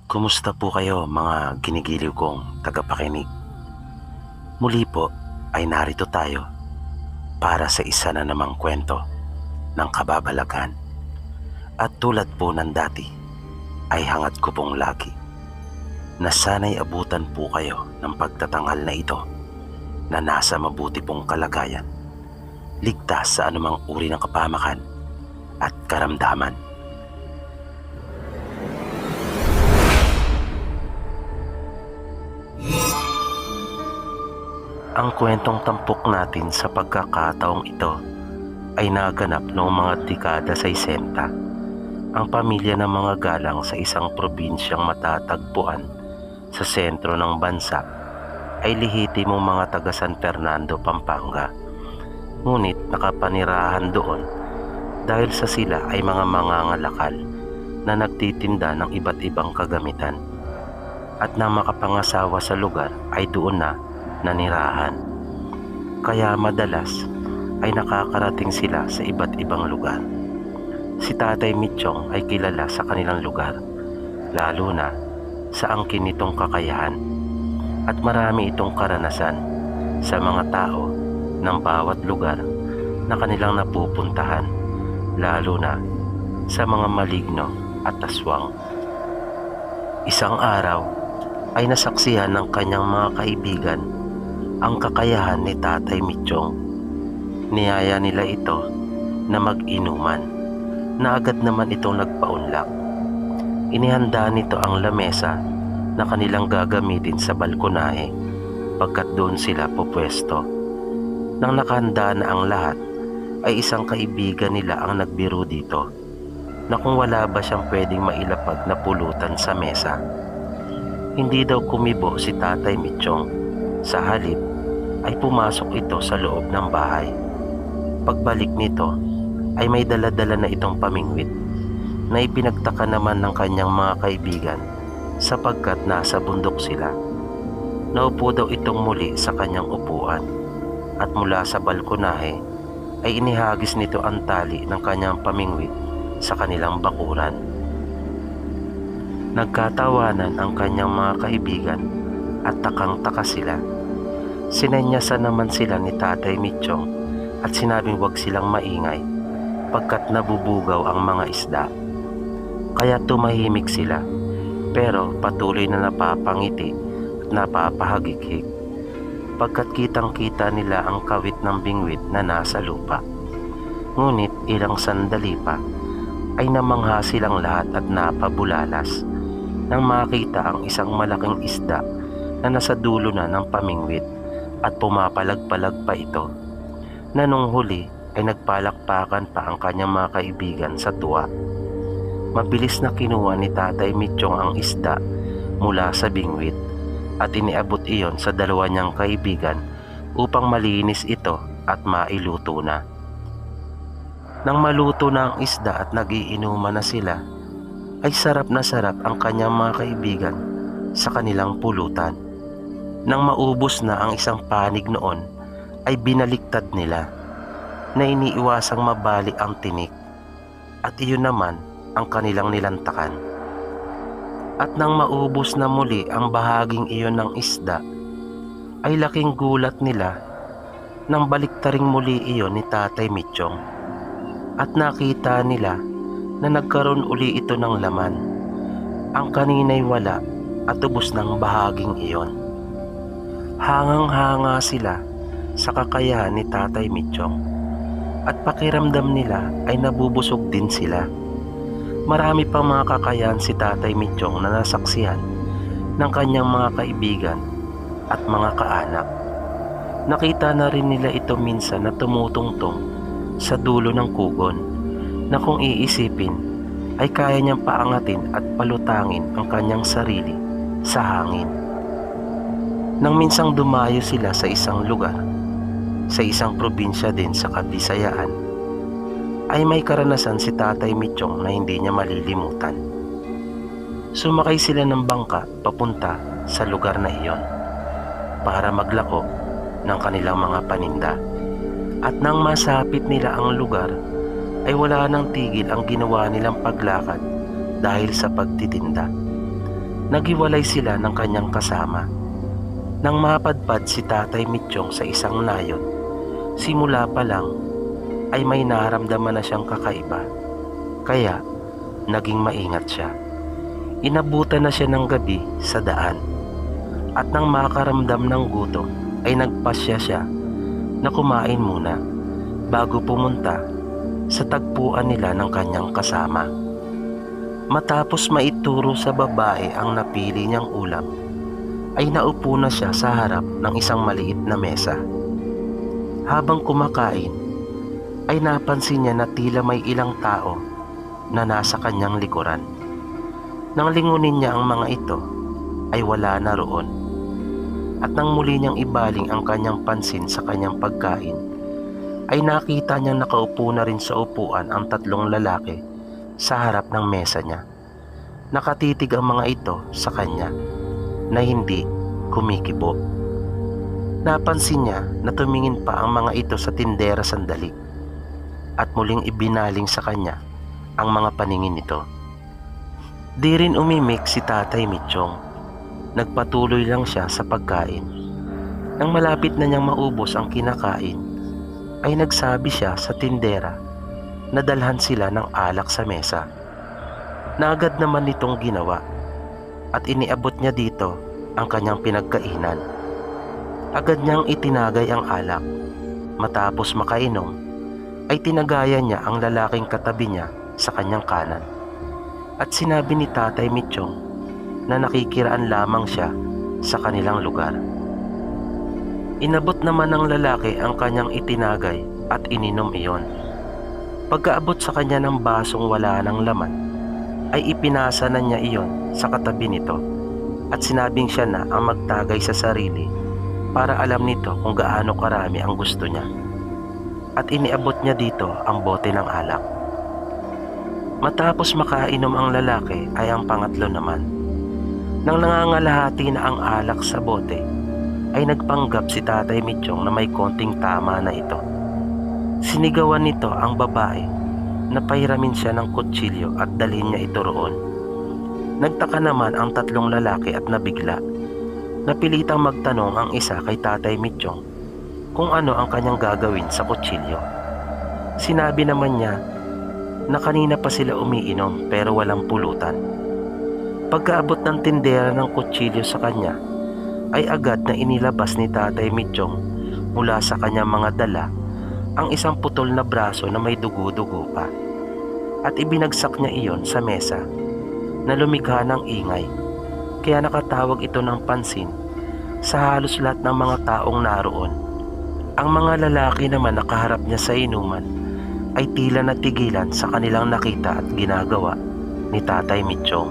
Kumusta po kayo mga ginigiliw kong tagapakinig? Muli po ay narito tayo para sa isa na namang kwento ng kababalaghan. At tulad po ng dati ay hangad ko pong lagi na sana'y abutan po kayo ng pagtatanghal na ito na nasa mabuti pong kalagayan, ligtas sa anumang uri ng kapamakan at karamdaman. Ang kwentong tampok natin sa pagkakataong ito ay naganap noong mga dekada 60. Ang pamilya ng mga galang sa isang probinsyang matatagpuan sa sentro ng bansa ay lehitimong mga taga San Fernando, Pampanga. Ngunit nakapanirahan doon dahil sa sila ay mga mangangalakal na nagtitinda ng iba't ibang kagamitan. At nang makapangasawa sa lugar ay doon na nanirahan. Kaya madalas ay nakakarating sila sa iba't ibang lugar. Si Tatay Mitchong ay kilala sa kanilang lugar, lalo na sa angkin nitong kakayahan, at marami itong karanasan sa mga tao ng bawat lugar na kanilang napupuntahan, lalo na sa mga maligno at aswang. Isang araw ay nasaksihan ng kanyang mga kaibigan ang kakayahan ni Tatay Mitchong. Niyaya nila ito na mag-inuman, na agad naman itong nagpaunlak. Inihanda nito ang lamesa na kanilang gagamitin sa balkonahe pagkat doon sila pupwesto. Nang nakahanda na ang lahat, ay isang kaibigan nila ang nagbiro dito na kung wala ba siyang pwedeng mailapag na pulutan sa mesa. Hindi daw kumibo si Tatay Mitchong. Sa halip ay pumasok ito sa loob ng bahay. Pagbalik nito ay may dala-dala na itong pamingwit na ipinagtaka naman ng kanyang mga kaibigan sapagkat nasa bundok sila. Naupo daw itong muli sa kanyang upuan at mula sa balkonahe ay inihagis nito ang tali ng kanyang pamingwit sa kanilang bakuran. Nagkatawanan ang kanyang mga kaibigan at takang-taka sila. Sinenyasan naman sila ni Tatay Mitchong at sinabing huwag silang maingay pagkat nabubugaw ang mga isda. Kaya tumahimik sila, pero patuloy na napapangiti at napapahagikik pagkat kitang-kita nila ang kawit ng bingwit na nasa lupa. Ngunit ilang sandali pa ay namangha silang lahat at napabulalas nang makita ang isang malaking isda na nasa dulo na ng pamingwit at pumapalag-palag pa ito, na nung huli ay nagpalakpakan pa ang kanyang mga kaibigan sa tuwa. Mabilis na kinuha ni Tatay Mitchong ang isda mula sa bingwit at iniabot iyon sa dalawa niyang kaibigan upang malinis ito at mailuto na. Nang maluto na ang isda at nagiinuman na sila, ay sarap na sarap ang kanyang mga kaibigan sa kanilang pulutan. Nang maubos na ang isang panig noon, ay binaliktad nila na iniiwasang mabali ang tinik, at iyon naman ang kanilang nilantakan. At nang maubos na muli ang bahaging iyon ng isda, ay laking gulat nila nang baliktaring muli iyon ni Tatay Mitchong, at nakita nila na nagkaroon uli ito ng laman. Ang kanina'y wala at ubos ng bahaging iyon. Hangang-hanga sila sa kakayahan ni Tatay Mitchong at pakiramdam nila ay nabubusog din sila. Marami pang mga kakayahan si Tatay Mitchong na nasaksihan ng kanyang mga kaibigan at mga kaanak. Nakita na rin nila ito minsan na tumutungtong sa dulo ng kugon na kung iisipin ay kaya niyang paangatin at palutangin ang kanyang sarili sa hangin. Nang minsang dumayo sila sa isang lugar, sa isang probinsya din sa Kabisayaan, ay may karanasan si Tatay Mitchong na hindi niya malilimutan. Sumakay sila ng bangka papunta sa lugar na iyon para maglako ng kanilang mga paninda. At nang masapit nila ang lugar, ay wala nang tigil ang ginawa nilang paglakad dahil sa pagtitinda. Naghiwalay sila ng kanyang kasama. Nang mapadpad si Tatay Mitchong sa isang nayon, simula pa lang ay may naramdaman na siyang kakaiba. Kaya naging maingat siya. Inabutan na siya ng gabi sa daan. At nang makaramdam ng gutom ay nagpasya siya na kumain muna bago pumunta sa tagpuan nila ng kanyang kasama. Matapos maituro sa babae ang napili niyang ulam, ay naupo na siya sa harap ng isang maliit na mesa. Habang kumakain, ay napansin niya na tila may ilang tao na nasa kanyang likuran. Nang lingunin niya ang mga ito, ay wala na roon. At nang muli niyang ibaling ang kanyang pansin sa kanyang pagkain, ay nakita niyang nakaupo na rin sa upuan ang tatlong lalaki sa harap ng mesa niya. Nakatitig ang mga ito sa kanya na hindi kumikibo. Napansin niya na tumingin pa ang mga ito sa tindera sandali at muling ibinaling sa kanya ang mga paningin nito. Di rin umimik si Tatay Mitchong. Nagpatuloy lang siya sa pagkain. Nang malapit na niyang maubos ang kinakain, ay nagsabi siya sa tindera na dalhan sila ng alak sa mesa. Naagad naman nitong ginawa at iniabot niya dito ang kanyang pinagkainan. Agad niyang itinagay ang alak. Matapos makainom, ay tinagayan niya ang lalaking katabi niya sa kanyang kanan. At sinabi ni Tatay Mitchong na nakikiraan lamang siya sa kanilang lugar. Inabot naman ng lalaki ang kanyang itinagay at ininom iyon. Pagkaabot sa kanya ng basong wala ng laman, ay ipinasa na niya iyon sa katabi nito at sinabing siya na ang magtagay sa sarili para alam nito kung gaano karami ang gusto niya. At iniabot niya dito ang bote ng alak. Matapos makainom ang lalaki ay ang pangatlo naman. Nang nangangalahati na ang alak sa bote, ay nagpanggap si Tatay Mitchong na may konting tama na ito. Sinigawan nito ang babae na pahiramin siya ng kutsilyo at dalhin niya ito roon. Nagtaka naman ang tatlong lalaki at nabigla. Napilitang magtanong ang isa kay Tatay Mitchong kung ano ang kanyang gagawin sa kutsilyo. Sinabi naman niya na kanina pa sila umiinom pero walang pulutan. Pagkaabot ng tindera ng kutsilyo sa kanya, ay agad na inilabas ni Tatay Mitchong mula sa kanyang mga dala ang isang putol na braso na may dugo-dugo pa. At ibinagsak niya iyon sa mesa na lumikha ng ingay, kaya nakatawag ito ng pansin sa halos lahat ng mga taong naroon. Ang mga lalaki naman nakaharap niya sa inuman ay tila natigilan sa kanilang nakita at ginagawa ni Tatay Mitchong.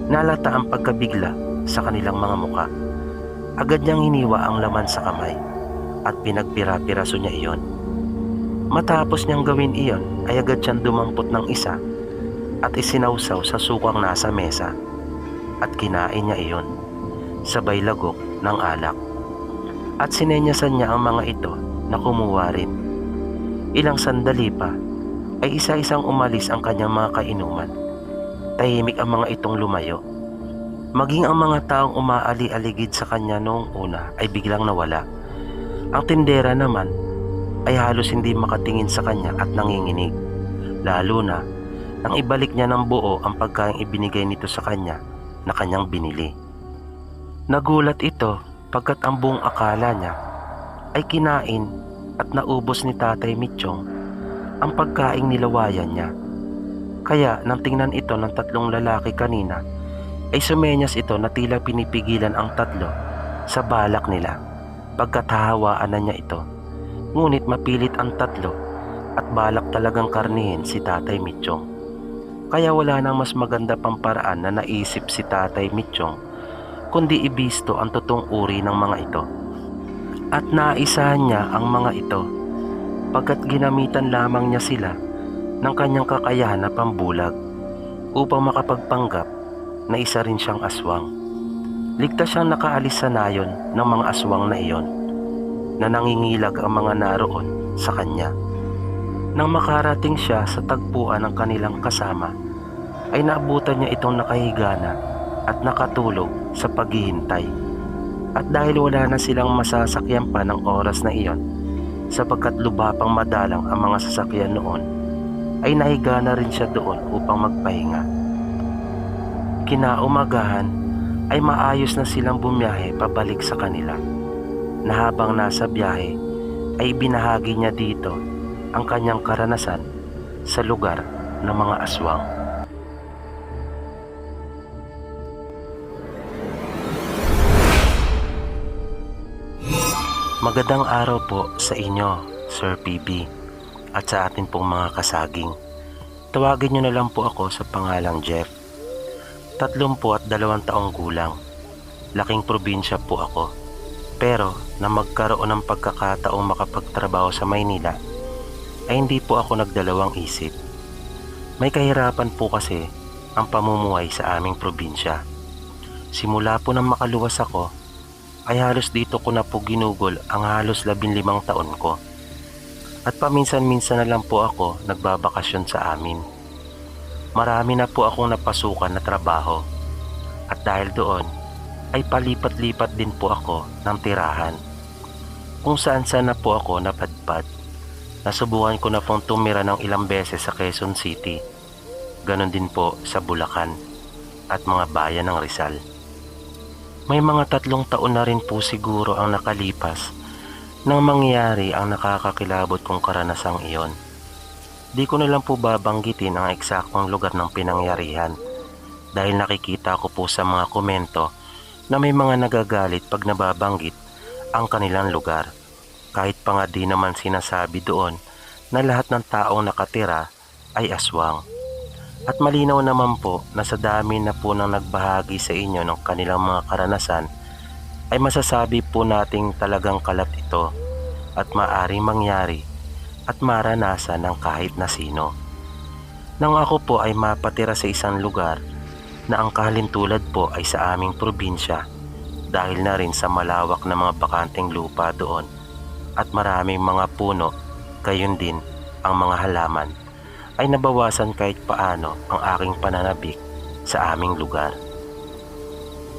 Nalata ang pagkabigla sa kanilang mga muka. Agad niyang hiniwa ang laman sa kamay at pinagpira-piraso niya iyon. Matapos niyang gawin iyon ay agad siyang dumampot ng isa at isinawsaw sa sukang nasa mesa at kinain niya iyon, sabay lagok ng alak. At sinenyasan niya ang mga ito na kumuha rin. Ilang sandali pa ay isa-isang umalis ang kanyang mga kainuman. Tahimik ang mga itong lumayo. Maging ang mga taong umaali-aligid sa kanya noong una ay biglang nawala. Ang tindera naman ay halos hindi makatingin sa kanya at nanginginig. Lalo na nang ibalik niya ng buo ang pagkaing ibinigay nito sa kanya na kanyang binili. Nagulat ito pagkat ang buong akala niya ay kinain at naubos ni Tatay Mitchong ang pagkaing nilawayan niya. Kaya nang tingnan ito ng tatlong lalaki kanina, ay sumenyas ito na tila pinipigilan ang tatlo sa balak nila pagkat hahawaan na niya ito. Ngunit mapilit ang tatlo at balak talagang karnihin si Tatay Mitchong. Kaya wala nang mas maganda pang paraan na naisip si Tatay Mitchong kundi ibisto ang totoong uri ng mga ito. At naisahan niya ang mga ito pagkat ginamitan lamang niya sila ng kanyang kakayahan na pambulag upang makapagpanggap na isa rin siyang aswang. Ligtas siyang nakaalis sa nayon ng mga aswang na iyon na nangingilag ang mga naroon sa kanya. Nang makarating siya sa tagpuan ng kanilang kasama, ay naabutan niya itong nakahiga na at nakatulog sa paghihintay. At dahil wala na silang masasakyan pa ng oras na iyon, sapagkat lubha pang madalang ang mga sasakyan noon, ay nahiga na rin siya doon upang magpahinga. Kinaumagahan ay maayos na silang bumiyahe pabalik sa kanila, na habang nasa biyahe ay binahagi niya dito ang kanyang karanasan sa lugar ng mga aswang. Magandang araw po sa inyo, Sir PB, at sa atin pong mga kasaging. Tawagin niyo na lang po ako sa pangalang Jeff. 32 taong gulang. Laking probinsya po ako. Pero na magkaroon ng pagkakataong makapagtrabaho sa Maynila, ay hindi po ako nagdalawang isip. May kahirapan po kasi ang pamumuhay sa aming probinsya. Simula po nang makaluwas ako, ay halos dito ko na po ginugol ang halos 15 taon ko. At paminsan-minsan na lang po ako nagbabakasyon sa amin. Marami na po akong napasukan na trabaho. At dahil doon, ay palipat-lipat din po ako ng tirahan. Kung saan-saan na po ako napadpad. Nasubukan ko na pong tumira ng ilang beses sa Quezon City. Ganon din po sa Bulacan at mga bayan ng Rizal. May mga 3 taon na rin po siguro ang nakalipas nang mangyari ang nakakakilabot kong karanasang iyon. Di ko na lang po babanggitin ang eksaktong lugar ng pinangyarihan dahil nakikita ko po sa mga komento na may mga nagagalit pag nababanggit ang kanilang lugar. Kahit pa nga di naman sinasabi doon na lahat ng taong nakatira ay aswang. At malinaw naman po na sa dami na po nang nagbahagi sa inyo ng kanilang mga karanasan, ay masasabi po nating talagang kalat ito at maaring mangyari at maranasan ng kahit na sino. Nang ako po ay mapatira sa isang lugar na ang kahalintulad po ay sa aming probinsya dahil na rin sa malawak na mga bakanteng lupa doon at maraming mga puno, gayon din ang mga halaman, ay nabawasan kahit paano ang aking pananabik sa aming lugar.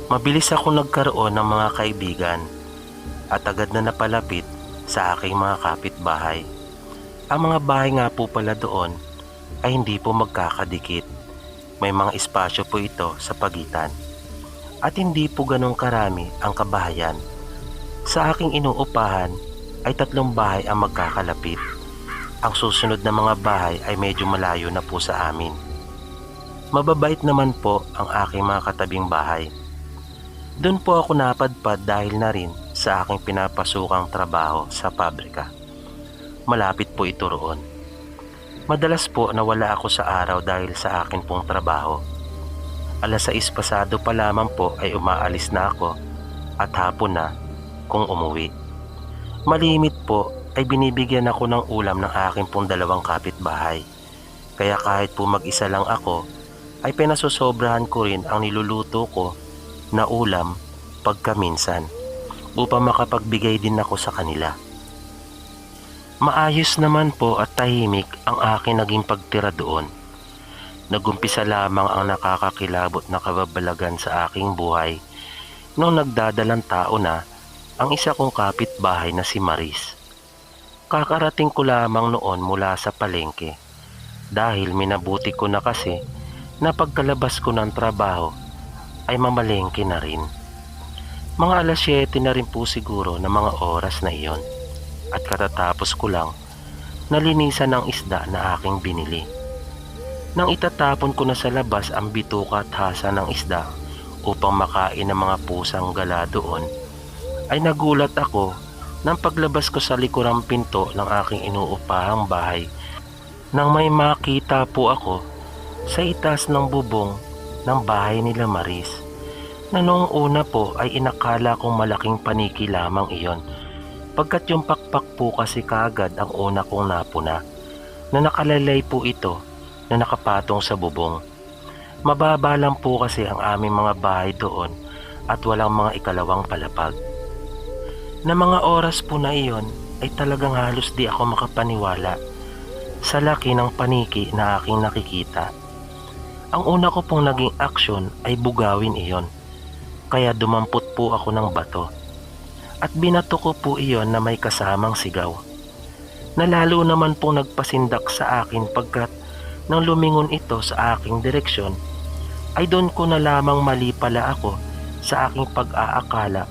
Mabilis ako nagkaroon ng mga kaibigan at agad na napalapit sa aking mga kapitbahay. Ang mga bahay nga po pala doon ay hindi po magkakadikit. May mga espasyo po ito sa pagitan at hindi po ganong karami ang kabahayan. Sa aking inuupahan ay 3 bahay ang magkakalapit. Ang susunod na mga bahay ay medyo malayo na po sa amin. Mababait naman po ang aking mga katabing bahay. Doon po ako napadpad dahil na rin sa aking pinapasukang trabaho sa pabrika. Malapit po ito roon. Madalas po nawala ako sa araw dahil sa akin pong trabaho. 6:00 pasado pa lamang po ay umaalis na ako at hapon na kung umuwi. Malimit po ay binibigyan ako ng ulam ng aking pong 2 kapitbahay. Kaya kahit po mag-isa lang ako, ay pinasusobrahan ko rin ang niluluto ko na ulam pagkaminsan upang makapagbigay din ako sa kanila. Maayos naman po at tahimik ang aking naging pagtira doon. Nagumpisa lamang ang nakakakilabot na kababalagan sa aking buhay nung nagdadalang tao na ang isa kong kapitbahay na si Maris. Kakarating ko lamang noon mula sa palengke dahil minabuti ko na kasi na pagkalabas ko ng trabaho ay mamalengke na rin. Mga 7:00 na rin po siguro na mga oras na iyon at katatapos ko lang nalinisan ng isda na aking binili. Nang itatapon ko na sa labas ang bituka at hasa ng isda upang makain ng mga pusang gala doon, ay nagulat ako nang paglabas ko sa likurang pinto ng aking inuupahang bahay nang may makita po ako sa itaas ng bubong ng bahay nila Maris, na noong una po ay inakala kong malaking paniki lamang iyon, pagkat yung pakpak po kasi kaagad ang una kong napuna, na nakalalay po ito na nakapatong sa bubong. Mababa lang po kasi ang aming mga bahay doon at walang mga ikalawang palapag. Na mga oras po na iyon ay talagang halos di ako makapaniwala sa laki ng paniki na aking nakikita. Ang una ko pong naging aksyon ay bugawin iyon, kaya dumampot po ako ng bato at binato ko po iyon na may kasamang sigaw. Nalalo naman pong nagpasindak sa akin pagkat nang lumingon ito sa aking direksyon ay doon ko na lamang mali pala ako sa aking pag-aakala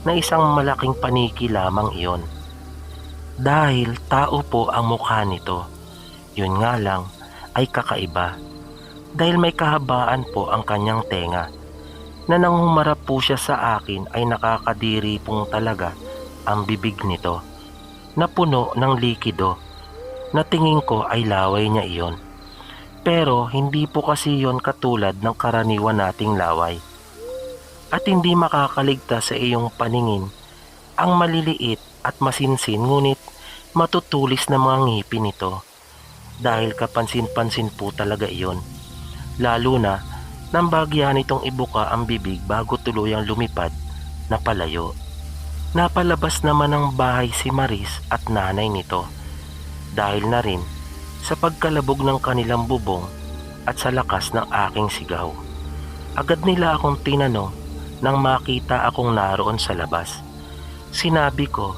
na isang malaking paniki lamang iyon. Dahil tao po ang mukha nito, yun nga lang ay kakaiba. Dahil may kahabaan po ang kanyang tenga na nang humarap po siya sa akin ay nakakadiri pong talaga ang bibig nito na puno ng likido na tingin ko ay laway niya iyon. Pero hindi po kasi yon katulad ng karaniwan nating laway. At hindi makakaligtas sa iyong paningin ang maliliit at masinsin ngunit matutulis na mga ngipin nito. Dahil kapansin-pansin po talaga iyon. Lalo na nang bagyan itong ibuka ang bibig bago tuluyang lumipad na palayo. Napalabas naman ng bahay si Maris at nanay nito dahil na rin sa pagkalabog ng kanilang bubong at sa lakas ng aking sigaw. Agad nila akong tinanong nang makita akong naroon sa labas. Sinabi ko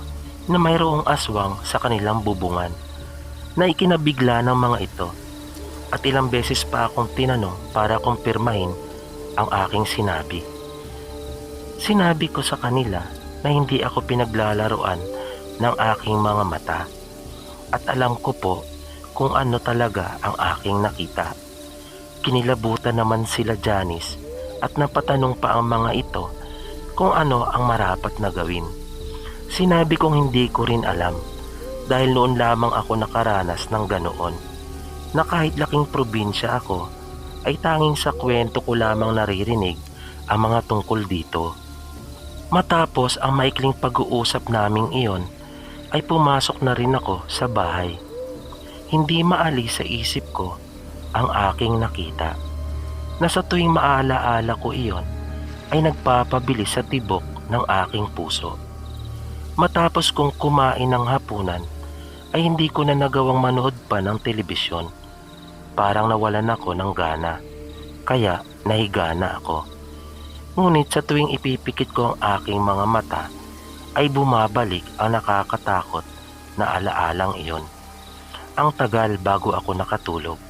na mayroong aswang sa kanilang bubungan na ikinabigla ng mga ito at ilang beses pa akong tinanong para kumpirmahin ang aking sinabi. Sinabi ko sa kanila na hindi ako pinaglalaruan ng aking mga mata at alam ko po kung ano talaga ang aking nakita. Kinilabutan naman sila Janice at napatanong pa ang mga ito kung ano ang marapat na gawin. Sinabi kong hindi ko rin alam dahil noon lamang ako nakaranas ng ganoon, na kahit laking probinsya ako ay tanging sa kwento ko lamang naririnig ang mga tungkol dito. Matapos ang maikling pag-uusap naming iyon ay pumasok na rin ako sa bahay. Hindi maalis sa isip ko ang aking nakita na sa tuwing maalaala ko iyon ay nagpapabilis sa tibok ng aking puso. Matapos kong kumain ng hapunan ay hindi ko na nagawang manood pa ng telebisyon. Parang nawalan ako ng gana, kaya nahiga na ako. Ngunit sa tuwing ipipikit ko ang aking mga mata ay bumabalik ang nakakatakot na alaalang iyon. Ang tagal bago ako nakatulog.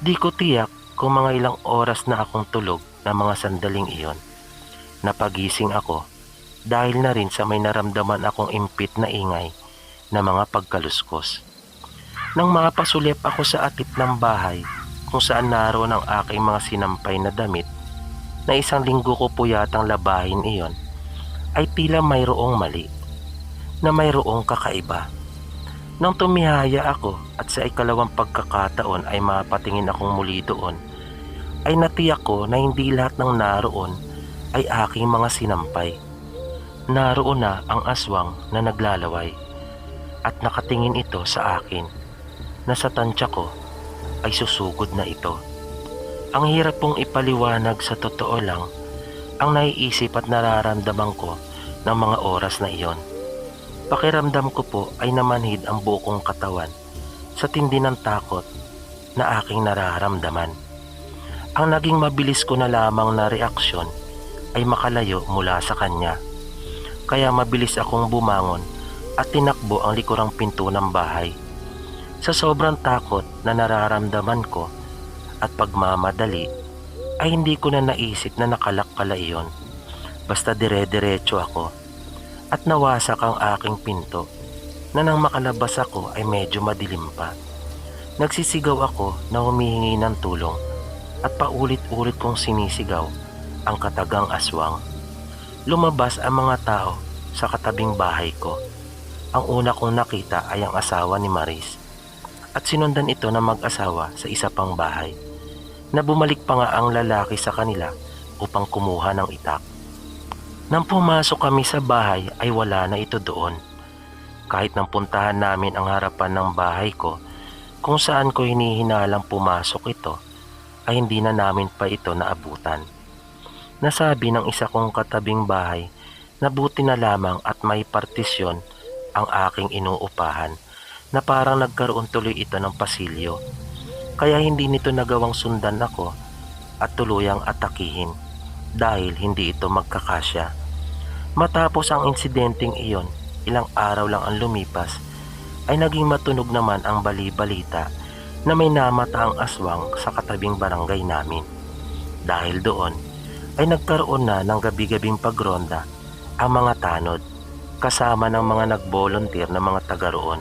Di ko tiyak kung mga ilang oras na akong tulog na mga sandaling iyon. Napagising ako dahil na rin sa may naramdaman akong impit na ingay na mga pagkaluskos. Nang mapasulip ako sa atip ng bahay kung saan naroon ang aking mga sinampay na damit na isang linggo ko po yatang labahin iyon, ay tila mayroong mali, na mayroong kakaiba. Nang tumihaya ako at sa ikalawang pagkakataon ay mapatingin akong muli doon, ay natiyak ko na hindi lahat ng naroon ay aking mga sinampay. Naroon na ang aswang na naglalaway at nakatingin ito sa akin na sa tansya ko ay susugod na ito. Ang hirap pong ipaliwanag, sa totoo lang ang naiisip at nararamdaman ko ng mga oras na iyon. Pakiramdam ko po ay namanhid ang buo kong katawan sa tindi ng takot na aking nararamdaman. Ang naging mabilis ko na lamang na reaksyon ay makalayo mula sa kanya. Kaya mabilis akong bumangon at tinakbo ang likurang pinto ng bahay. Sa sobrang takot na nararamdaman ko at pagmamadali ay hindi ko na naisip na nakalak pala iyon. Basta dire-diretso ako at nawasak ang aking pinto na nang makalabas ako ay medyo madilim pa. Nagsisigaw ako na humihingi ng tulong at paulit-ulit kong sinisigaw ang katagang aswang. Lumabas ang mga tao sa katabing bahay ko. Ang una kong nakita ay ang asawa ni Maris at sinundan ito na mag-asawa sa isa pang bahay na bumalik pa nga ang lalaki sa kanila upang kumuha ng itak. Nang pumasok kami sa bahay ay wala na ito doon. Kahit nang puntahan namin ang harapan ng bahay ko kung saan ko hinihinalang pumasok ito ay hindi na namin pa ito naabutan. Nasabi ng isa kong katabing bahay na buti na lamang at may partisyon ang aking inuupahan na parang nagkaroon tuloy ito ng pasilyo Kaya hindi nito nagawang sundan ako at tuluyang atakihin dahil hindi ito magkakasya. Matapos ang insidenteng iyon, ilang araw lang ang lumipas, ay naging matunog naman ang bali-balita na may namataang aswang sa katabing barangay namin. Dahil doon ay nagkaroon na ng gabi-gabing pagronda ang mga tanod kasama ng mga nag-volunteer na mga taga roon.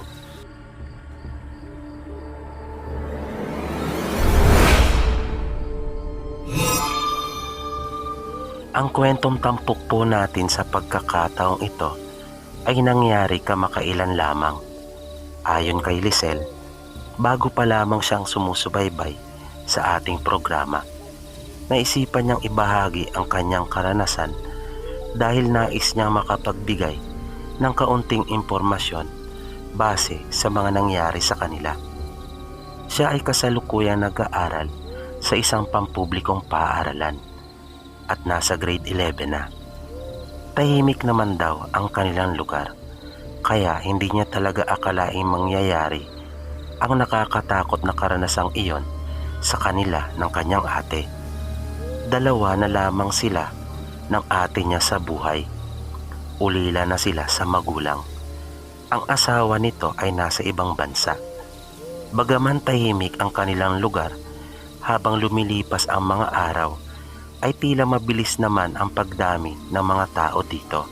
Ang kwentong tampok po natin sa pagkakataong ito ay nangyari kamakailan lamang. Ayon kay Lisel, bago pa lamang siyang sumusubaybay sa ating programa, naisipan niyang ibahagi ang kanyang karanasan dahil nais niyang makapagbigay ng kaunting impormasyon base sa mga nangyari sa kanila. Siya ay kasalukuyang nag-aaral sa isang pampublikong paaralan at nasa grade 11 na. Tahimik naman daw ang kanilang lugar, kaya hindi niya talaga akalaing mangyayari ang nakakatakot na karanasang iyon sa kanila ng kanyang ate. Dalawa na lamang sila ng ate niya sa buhay. Ulila na sila sa magulang. Ang asawa nito ay nasa ibang bansa. Bagaman tahimik ang kanilang lugar, habang lumilipas ang mga araw, ay tila mabilis naman ang pagdami ng mga tao dito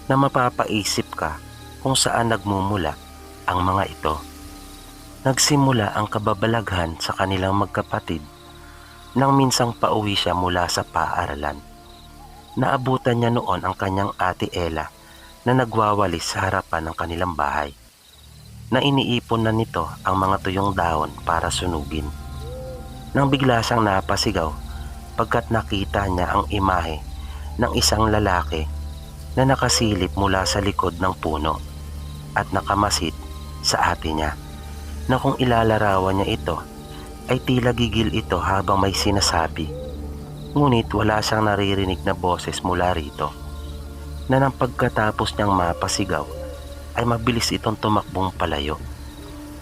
na mapapaisip ka kung saan nagmumula ang mga ito. Nagsimula ang kababalaghan sa kanilang magkapatid nang minsang pauwi siya mula sa paaralan. Naabutan niya noon ang kanyang ate Ella na nagwawalis sa harapan ng kanilang bahay, na iniipon na nito ang mga tuyong dahon para sunugin. Nang bigla siyang napasigaw pagkat nakita niya ang imahe ng isang lalaki na nakasilip mula sa likod ng puno at nakamasid sa ate niya, na kung ilalarawan niya ito ay tila gigil ito habang may sinasabi. Ngunit wala siyang naririnig na boses mula rito, na nang pagkatapos niyang mapasigaw ay mabilis itong tumakbong palayo.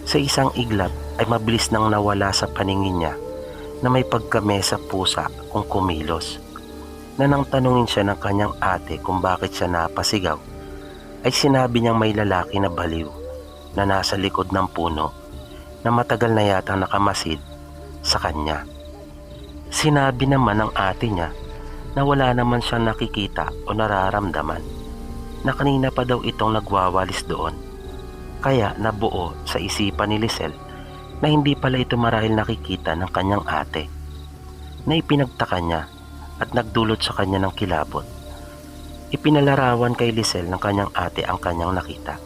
Sa isang iglap ay mabilis nang nawala sa paningin niya na may pagkamesa pusa kung kumilos, na nang tanungin siya ng kanyang ate kung bakit siya napasigaw, ay sinabi niyang may lalaki na baliw na nasa likod ng puno na matagal na yata nakamasid sa kanya. Sinabi naman ng ate niya na wala naman siyang nakikita o nararamdaman, na kanina pa daw itong nagwawalis doon. Kaya nabuo sa isipan ni Lisel na hindi pala ito marahil nakikita ng kanyang ate, na ipinagtaka niya at nagdulot sa kanya ng kilabot. Ipinalarawan kay Lisel ng kanyang ate ang kanyang nakita.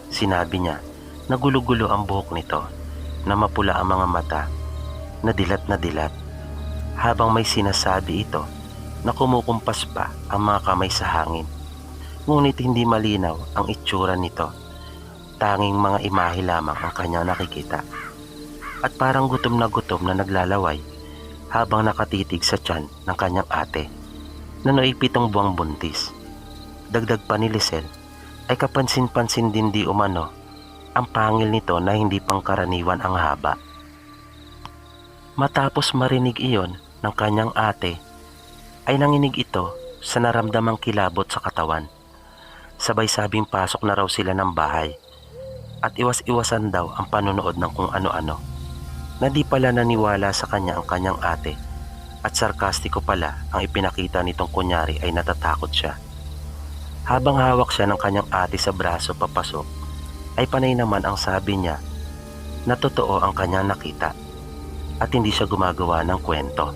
Sinabi niya na gulo-gulo ang buhok nito, na mapula ang mga mata, na dilat, habang may sinasabi ito na kumukumpas pa ang mga kamay sa hangin. Ngunit hindi malinaw ang itsura nito, tanging mga imahe lamang ang kanyang nakikita. At parang gutom na naglalaway habang nakatitig sa tiyan ng kanyang ate na noy 7 buwang buntis. Dagdag pa ni Lisel ay kapansin-pansin din di umano ang pangil nito na hindi pangkaraniwan ang haba. Matapos marinig iyon ng kanyang ate ay nanginig ito sa naramdamang kilabot sa katawan. Sabay sabing pasok na raw sila ng bahay at iwas-iwasan daw ang panonood ng kung ano-ano, na di pala naniwala sa kanya ang kanyang ate, at sarkastiko pala ang ipinakita nitong kunyari ay natatakot siya. Habang hawak siya ng kanyang ate sa braso papasok, ay panay naman ang sabi niya na totoo ang kanyang nakita at hindi siya gumagawa ng kwento.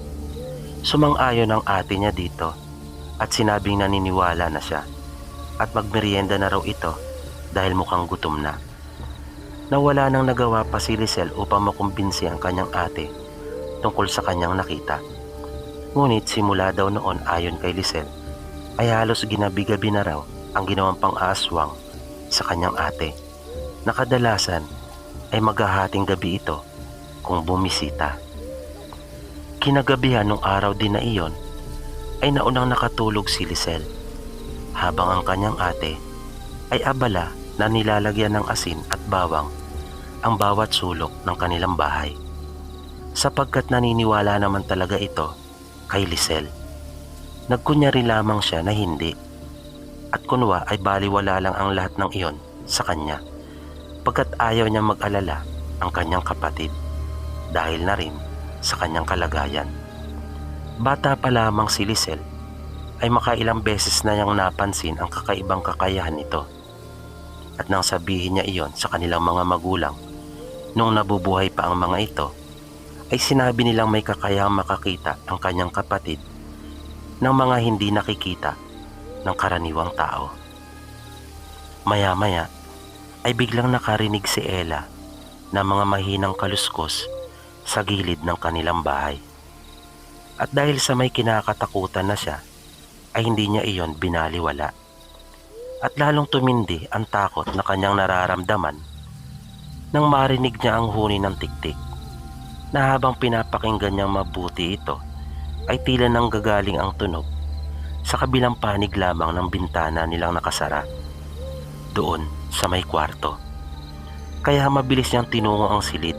Sumang-ayon ang ate niya dito at sinabing naniniwala na siya at magmerienda na raw ito dahil mukhang gutom na. Nawala nang nagawa pa si Lisel upang makumbinsi ang kanyang ate tungkol sa kanyang nakita. Ngunit simula daw noon, ayon kay Lisel, ay halos ginabi-gabi na raw ang ginawang pang-aswang sa kanyang ate, na kadalasan ay maghahating gabi ito kung bumisita. Kinagabihan nung araw din na iyon ay naunang nakatulog si Lisel, habang ang kanyang ate ay abala na nilalagyan ng asin at bawang ang bawat sulok ng kanilang bahay. sapagkat naniniwala naman talaga ito kay Lisel. Nagkunyari lamang siya na hindi at kunwa ay baliwala lang ang lahat ng iyon sa kanya, pagkat ayaw niya mag-alala ang kanyang kapatid dahil na rin sa kanyang kalagayan. Bata pa lamang si Lisel ay makailang beses na niyang napansin ang kakaibang kakayahan nito, at nang sabihin niya iyon sa kanilang mga magulang nung nabubuhay pa ang mga ito, ay sinabi nilang may kakayahang makakita ang kanyang kapatid ng mga hindi nakikita ng karaniwang tao. Maya-maya ay biglang nakarinig si Ella ng mga mahinang kaluskos sa gilid ng kanilang bahay. At dahil sa may kinakatakutan na siya, ay hindi niya iyon binaliwala. At lalong tumindi ang takot na kanyang nararamdaman nang marinig niya ang huni ng tiktik, na habang pinapakinggan niyang mabuti ito ay tila nang gagaling ang tunog sa kabilang panig lamang ng bintana nilang nakasara doon sa may kwarto. Kaya mabilis niyang tinungo ang silid,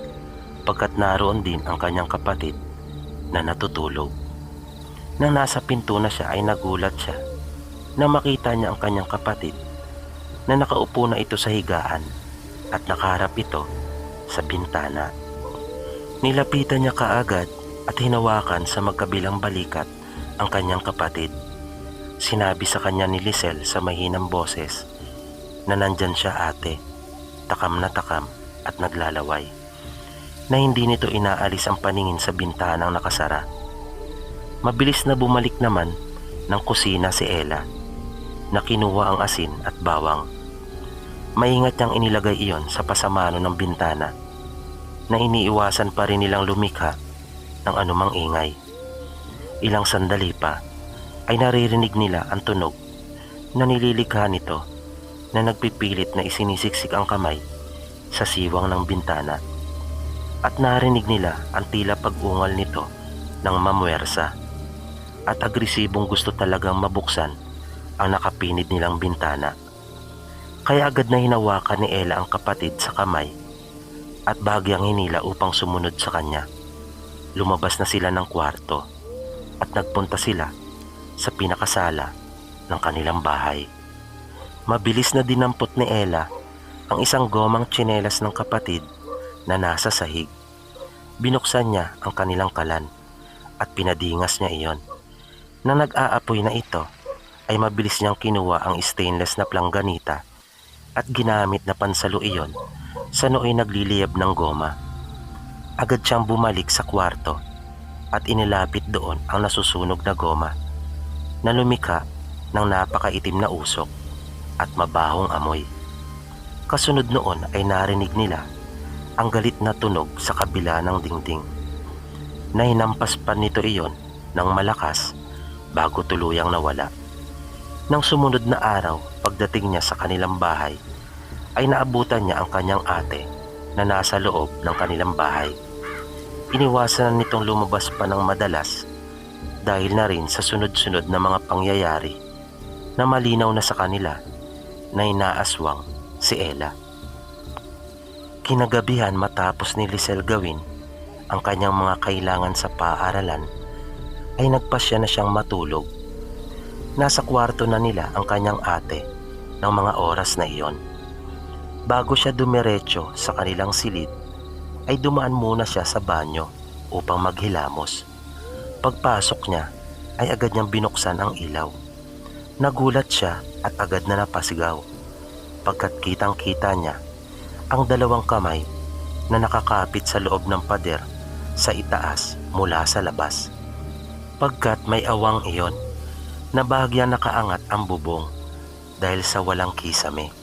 pagkat naroon din ang kanyang kapatid na natutulog. Nang nasa pinto na siya ay nagulat siya na makita niya ang kanyang kapatid na nakaupo na ito sa higaan at nakaharap ito sa bintana. Nilapitan niya kaagad at hinawakan sa magkabilang balikat ang kanyang kapatid. Sinabi sa kanya ni Lisel sa mahinang boses na nandyan siya ate, takam na takam at naglalaway, na hindi nito inaalis ang paningin sa bintanang nakasara. Mabilis na bumalik naman ng kusina si Ella na kinuha ang asin at bawang. Maingat niyang inilagay iyon sa pasamano ng bintana, na iniiwasan pa rin nilang lumikha ng anumang ingay. Ilang sandali pa ay naririnig nila ang tunog na nililikha nito, na nagpipilit na isinisiksik ang kamay sa siwang ng bintana, at narinig nila ang tila pag-ungal nito ng mamuwersa at agresibong gusto talagang mabuksan ang nakapinid nilang bintana. Kaya agad na hinawakan ni Ella ang kapatid sa kamay at bahagyang hinila upang sumunod sa kanya. Lumabas na sila ng kwarto at nagpunta sila sa pinakasala ng kanilang bahay. Mabilis na dinampot ni Ella ang isang gomang tsinelas ng kapatid na nasa sahig. Binuksan niya ang kanilang kalan at pinadingas niya iyon. Nang nag-aapoy na ito, ay mabilis niyang kinuha ang stainless na plangganita at ginamit na pansalo iyon sa nooy nagliliyab ng goma. Agad siyang bumalik sa kwarto at inilapit doon ang nasusunog na goma, na lumikha ng napakaitim na usok at mabahong amoy. Kasunod noon ay narinig nila ang galit na tunog sa kabila ng dingding, na hinampas pa nito iyon ng malakas bago tuluyang nawala. Nang sumunod na araw, pagdating niya sa kanilang bahay, ay naabutan niya ang kanyang ate na nasa loob ng kanilang bahay. Iniwasan nitong lumabas pa ng madalas dahil na rin sa sunod-sunod na mga pangyayari na malinaw na sa kanila na inaaswang si Ella. Kinagabihan, matapos ni Lisel gawin ang kanyang mga kailangan sa paaralan, ay nagpasya na siyang matulog. Nasa kwarto na nila ang kanyang ate ng mga oras na iyon. Bago siya dumiretso sa kanilang silid, ay dumaan muna siya sa banyo upang maghilamos. Pagpasok niya ay agad niyang binuksan ang ilaw. Nagulat siya at agad na napasigaw, pagkat kitang-kita niya ang dalawang kamay na nakakapit sa loob ng pader sa itaas mula sa labas. Pagkat may awang iyon, na bahagyang nakaangat ang bubong dahil sa walang kisame.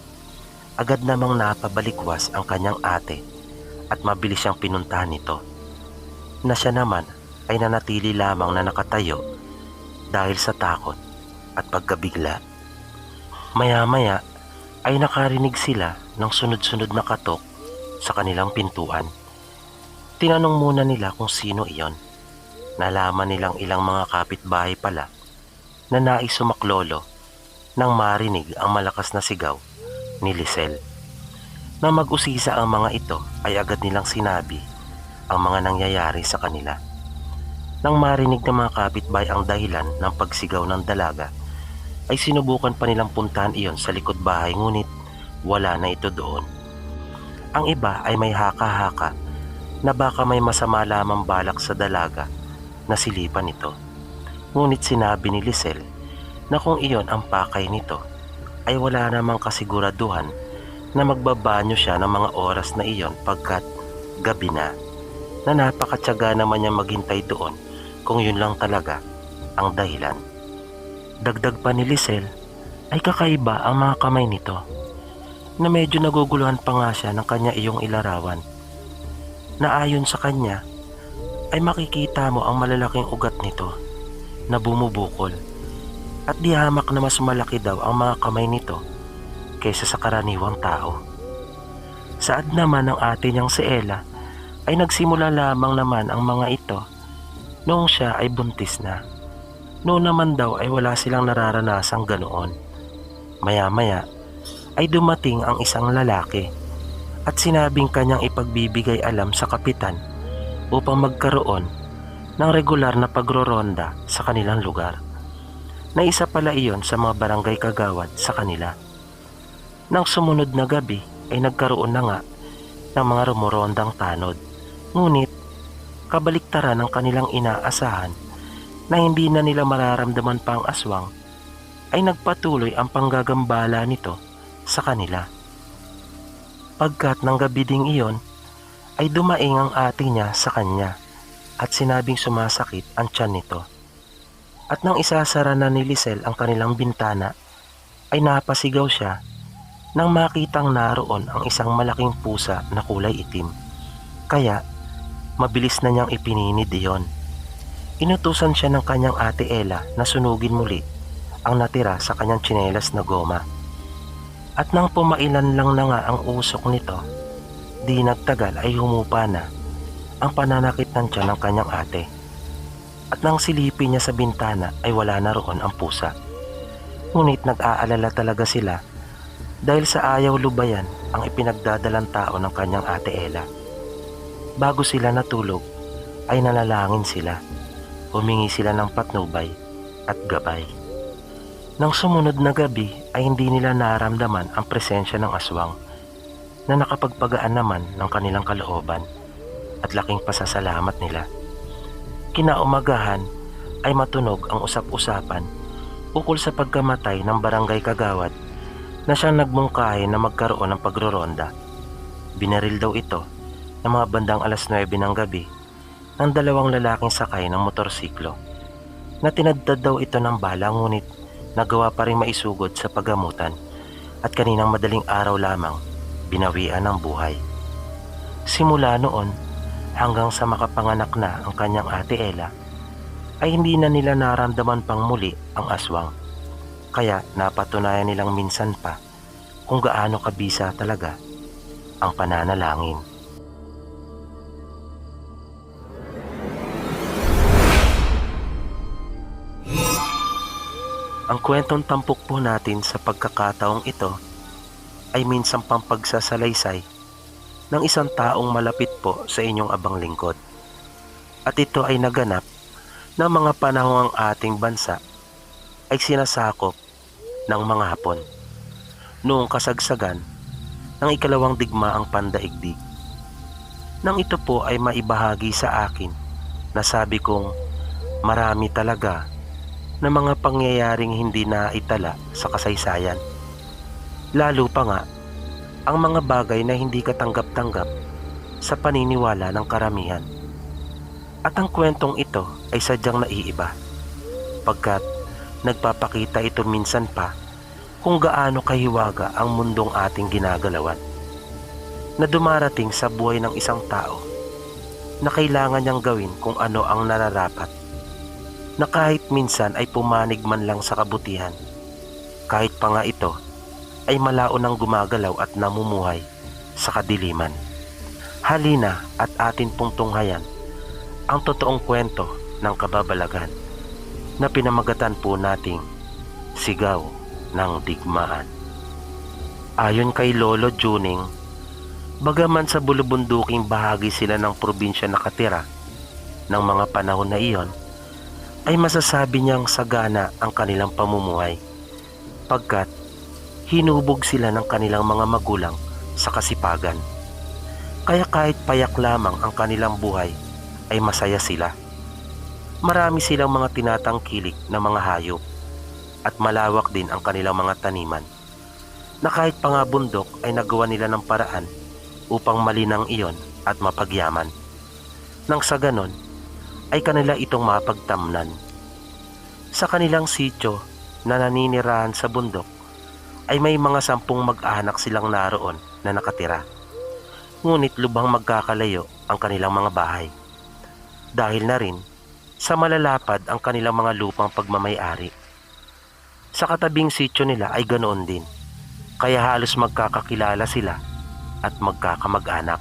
Agad namang napabalikwas ang kanyang ate at mabilis siyang pinuntahan nito, na siya naman ay nanatili lamang na nakatayo dahil sa takot at pagkabigla. Maya-maya ay nakarinig sila ng sunod-sunod na katok sa kanilang pintuan. Tinanong muna nila kung sino iyon. Nalaman nilang ilang mga kapitbahay pala na nais sumaklolo nang marinig ang malakas na sigaw ni Lisel. Nang mag-usisa ang mga ito, ay agad nilang sinabi ang mga nangyayari sa kanila. Nang marinig ng mga kapitbahay ang dahilan ng pagsigaw ng dalaga, ay sinubukan pa nilang puntahan iyon sa likod bahay, ngunit wala na ito doon. Ang iba ay may haka-haka na baka may masama lamang balak sa dalaga na silipan ito. Ngunit sinabi ni Lisel na kung iyon ang pakay nito, ay wala namang kasiguraduhan na magbabanyo siya ng mga oras na iyon pagkat gabi na napakatyaga naman niya maghintay doon kung yun lang talaga ang dahilan. Dagdag pa ni Lisel ay kakaiba ang mga kamay nito, na medyo naguguluhan pa nga siya ng kanya iyong ilarawan, na ayon sa kanya ay makikita mo ang malalaking ugat nito na bumubukol, at di hamak na mas malaki daw ang mga kamay nito kaysa sa karaniwang tao. Saad naman ng ate niyang si Ella ay nagsimula lamang naman ang mga ito noong siya ay buntis na. Noon naman daw ay wala silang nararanasang ganoon. Maya-maya ay dumating ang isang lalaki at sinabing kanyang ipagbibigay alam sa kapitan upang magkaroon ng regular na pagroronda sa kanilang lugar, na isa pala iyon sa mga barangay kagawad sa kanila. Nang sumunod na gabi ay nagkaroon na nga ng mga rumorondang tanod, ngunit kabaliktaran ng kanilang inaasahan na hindi na nila mararamdaman pa ang aswang, ay nagpatuloy ang panggagambala nito sa kanila. Pagkat ng gabi ding iyon ay dumaing ang ate niya sa kanya at sinabing sumasakit ang tiyan nito. At nang isasara na ni Lisel ang kanilang bintana, ay napasigaw siya nang makitang naroon ang isang malaking pusa na kulay itim. Kaya mabilis na niyang ipininid iyon. Inutusan siya ng kanyang ate Ella na sunugin muli ang natira sa kanyang tsinelas na goma. At nang pumailan lang na nga ang usok nito, di nagtagal ay humupa na ang pananakit ng tiyan ng kanyang ate. At nang silipin niya sa bintana ay wala na roon ang pusa. Ngunit nag-aalala talaga sila dahil sa ayaw lubayan ang ipinagdadalang tao ng kanyang ate Ella. Bago sila natulog ay nanalangin sila. Humingi sila ng patnubay at gabay. Nang sumunod na gabi ay hindi nila naramdaman ang presensya ng aswang, na nakapagpagaan naman ng kanilang kalooban at laking pasasalamat nila. Kinaumagahan ay matunog ang usap-usapan ukol sa pagkamatay ng barangay kagawad na siyang nagmungkahi na magkaroon ng pagroronda. Binaril daw ito ng mga bandang 9:00 ng gabi ng dalawang lalaking sakay ng motorsiklo, na tinadtad daw ito ng bala, ngunit nagawa pa rin maisugod sa paggamutan at kaninang madaling araw lamang binawian ng buhay. Simula noon hanggang sa makapanganak na ang kanyang ate Ella ay hindi na nila naramdaman pang muli ang aswang, kaya napatunayan nilang minsan pa kung gaano kabisa talaga ang pananalangin. Ang kwentong tampok po natin sa pagkakataong ito ay minsang pampagsasalaysay ng isang taong malapit po sa inyong abang lingkod. At ito ay naganap ng mga panahong ang ating bansa ay sinasakop ng mga Hapon noong kasagsagan ng ikalawang digmaang pandaigdig. Nang ito po ay maibahagi sa akin, nasabi kong marami talaga na mga pangyayaring hindi na itala sa kasaysayan. Lalo pa nga ang mga bagay na hindi katanggap-tanggap sa paniniwala ng karamihan. At ang kwentong ito ay sadyang naiiba, pagkat nagpapakita ito minsan pa kung gaano kahiwaga ang mundong ating ginagalawan, na dumarating sa buhay ng isang tao na kailangan niyang gawin kung ano ang nararapat, na kahit minsan ay pumanig man lang sa kabutihan, kahit pa nga ito ay malaon ang gumagalaw at namumuhay sa kadiliman. Halina at atin pong tunghayan ang totoong kwento ng kababalagan na pinamagatan po nating Sigaw ng Digmaan. Ayon kay Lolo Juning, Bagaman sa bulubunduking bahagi sila ng probinsya nakatira ng mga panahon na iyon, ay masasabi niyang sagana ang kanilang pamumuhay pagkat hinubog sila ng kanilang mga magulang sa kasipagan. Kaya kahit payak lamang ang kanilang buhay ay masaya sila. Marami silang mga tinatangkilik na mga hayop at malawak din ang kanilang mga taniman na kahit pa nga bundok ay nagawa nila ng paraan upang malinang iyon at mapagyaman. Nang sa ganon ay kanila itong mapagtamnan. Sa kanilang sityo na naninirahan sa bundok ay may mga 10 mag-anak silang naroon na nakatira. Ngunit lubhang magkakalayo ang kanilang mga bahay. Dahil na rin sa malalapad ang kanilang mga lupang pagmamay-ari. Sa katabing sityo nila ay ganoon din. Kaya halos magkakakilala sila at magkakamag-anak.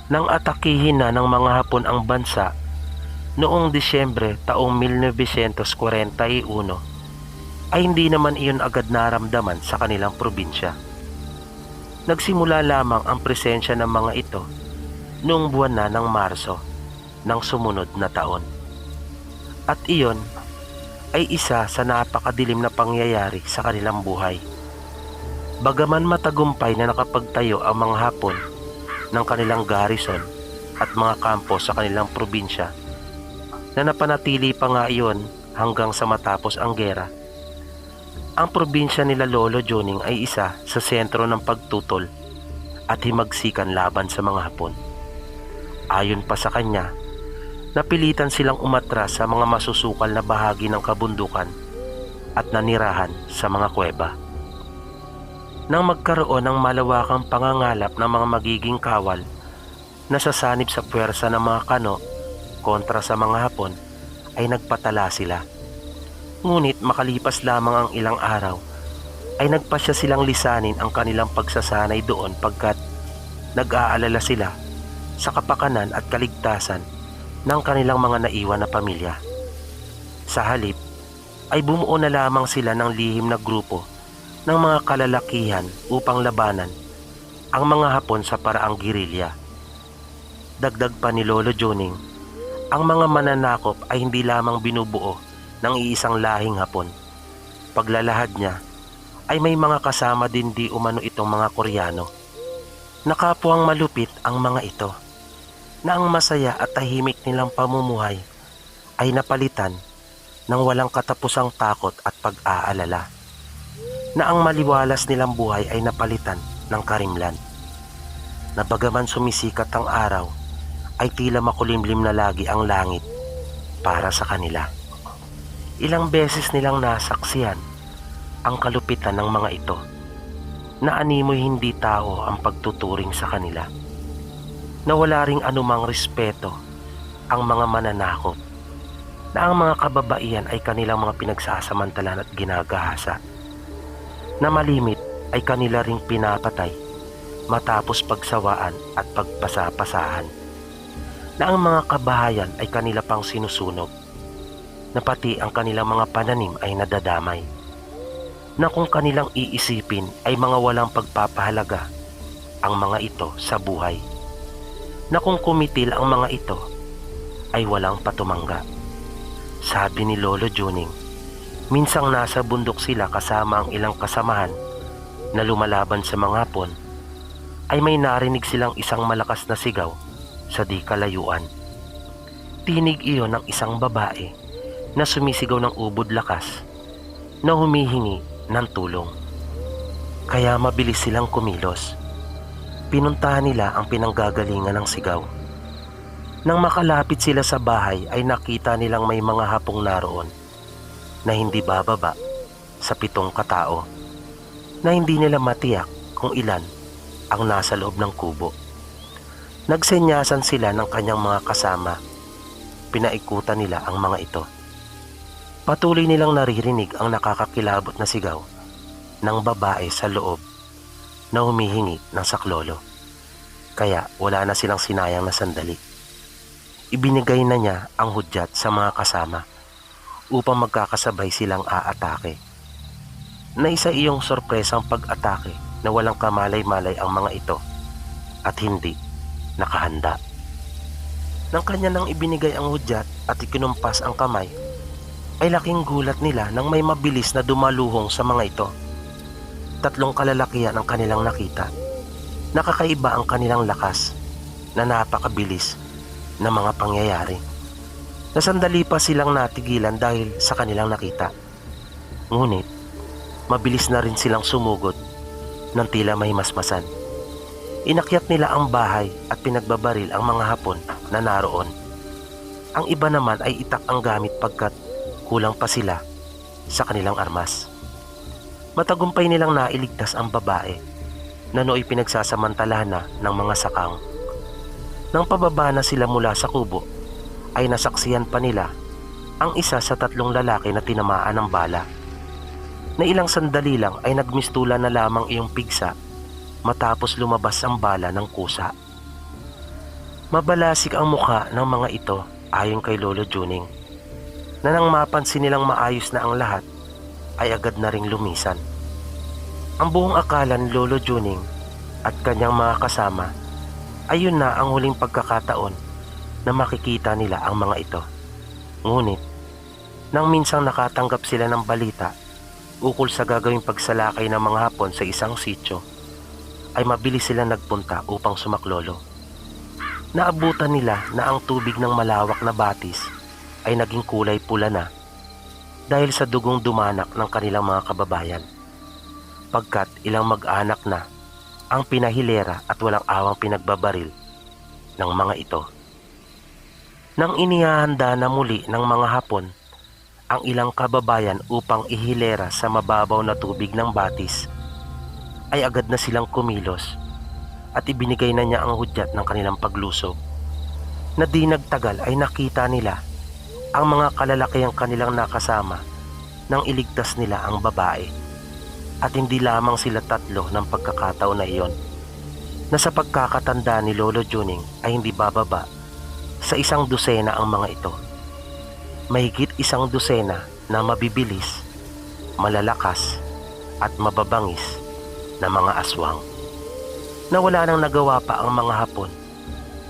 Nang atakihin na ng mga Hapon ang bansa noong Disyembre taong 1941 ay hindi naman iyon agad naramdaman sa kanilang probinsya. Nagsimula lamang ang presensya ng mga ito noong buwan na ng Marso ng sumunod na taon. At iyon ay isa sa napakadilim na pangyayari sa kanilang buhay. Bagaman matagumpay na nakapagtayo ang mga Hapon ng kanilang garrison at mga kampo sa kanilang probinsya, na napanatili pa nga iyon hanggang sa matapos ang gera, ang probinsya nila Lolo Joning ay isa sa sentro ng pagtutol at himagsikan laban sa mga Hapon. Ayon pa sa kanya, napilitan silang umatras sa mga masusukal na bahagi ng kabundukan at nanirahan sa mga kuweba. Nang magkaroon ng malawakang pangangalap ng mga magiging kawal na sasanib sa puwersa ng mga Kano kontra sa mga Hapon, ay nagpatala sila. Ngunit makalipas lamang ang ilang araw ay nagpasya silang lisanin ang kanilang pagsasanay doon pagkat nag-aalala sila sa kapakanan at kaligtasan ng kanilang mga naiwan na pamilya. Sa halip ay bumuo na lamang sila ng lihim na grupo ng mga kalalakihan upang labanan ang mga Hapon sa paraang girilya. Dagdag pa ni Lolo Joning, ang mga mananakop ay hindi lamang binubuo ng iisang lahing Hapon. Paglalahad niya ay may mga kasama din di umano itong mga Koreano. Nakapwang malupit ang mga ito na ang masaya at tahimik nilang pamumuhay ay napalitan ng walang katapusang takot at pag-aalala, na ang maliwalas nilang buhay ay napalitan ng karimlan, na bagaman sumisikat ang araw ay tila makulimlim na lagi ang langit para sa kanila. Ilang beses nilang nasaksiyan ang kalupitan ng mga ito, na animoy hindi tao ang pagtuturing sa kanila, na wala ring anumang respeto ang mga mananakop, na ang mga kababaihan ay kanilang mga pinagsasamantalan at ginagahasa, na malimit ay kanila ring pinapatay matapos pagsawaan at pagpasapasahan, na ang mga kabahayan ay kanila pang sinusunog, na pati ang kanilang mga pananim ay nadadamay, na kung kanilang iisipin ay mga walang pagpapahalaga ang mga ito sa buhay, na kung kumitil ang mga ito ay walang patumangga. Sabi ni Lolo Joning, minsang nasa bundok sila kasama ang ilang kasamahan na lumalaban sa mga Hapon, ay may narinig silang isang malakas na sigaw sa di kalayuan. Tinig iyon ng isang babae na sumisigaw ng ubod lakas, na humihingi ng tulong. Kaya mabilis silang kumilos. Pinuntahan nila ang pinanggagalingan ng sigaw. Nang makalapit sila sa bahay ay nakita nilang may mga Hapong naroon na hindi bababa sa 7 katao, na hindi nila matiyak kung ilan ang nasa loob ng kubo. Nagsenyasan sila ng kanyang mga kasama. Pinaikutan nila ang mga ito. Patuloy nilang naririnig ang nakakakilabot na sigaw ng babae sa loob na humihingi ng saklolo. Kaya wala na silang sinayang na sandali. Ibinigay na niya ang hudyat sa mga kasama upang magkakasabay silang aatake. Na isa iyong sorpresang pag-atake na walang kamalay-malay ang mga ito at hindi nakahanda. Nang kanya nang ibinigay ang hudyat at ikinumpas ang kamay, ay laking gulat nila nang may mabilis na dumaluhong sa mga ito. 3 kalalakihan ang kanilang nakita. Nakakaiba ang kanilang lakas na napakabilis na mga pangyayari. Na sandali pa silang natigilan dahil sa kanilang nakita. Ngunit, mabilis na rin silang sumugod ng tila may masmasan. Inakyat nila ang bahay at pinagbabaril ang mga Hapon na naroon. Ang iba naman ay itak ang gamit pagkat kulang pa sila sa kanilang armas. Matagumpay nilang nailigtas ang babae na nooy pinagsasamantalahan na ng mga sakang. Nang pababa na sila mula sa kubo, ay nasaksihan pa nila ang isa sa 3 lalaki na tinamaan ng bala. Na ilang sandali lang ay nagmistula na lamang iyong pigsa matapos lumabas ang bala ng kusa. Mabalasik ang mukha ng mga ito ayon kay Lolo Juning, na nang mapansin nilang maayos na ang lahat ay agad na ring lumisan. Ang buong akala ni Lolo Juning at kanyang mga kasama ay yun na ang huling pagkakataon na makikita nila ang mga ito. Ngunit nang minsang nakatanggap sila ng balita ukol sa gagawing pagsalakay ng mga Hapon sa isang sitio, ay mabilis sila nagpunta upang sumaklolo. Naabutan nila na ang tubig ng malawak na batis ay naging kulay pula na dahil sa dugong dumanak ng kanilang mga kababayan, pagkat ilang mag-anak na ang pinahilera at walang awang pinagbabaril ng mga ito. Nang inihahanda na muli ng mga Hapon ang ilang kababayan upang ihilera sa mababaw na tubig ng batis, ay agad na silang kumilos at ibinigay na niya ang hudyat ng kanilang paglusob. Na di nagtagal ay nakita nila ang mga kalalakihang kanilang nakasama nang iligtas nila ang babae. At hindi lamang sila 3 ng pagkakataon na iyon, na sa pagkakatanda ni Lolo Juning ay hindi bababa sa 1 dosena ang mga ito. Mahigit 1 dosena na mabibilis, malalakas at mababangis na mga aswang, na wala nang nagawa pa ang mga Hapon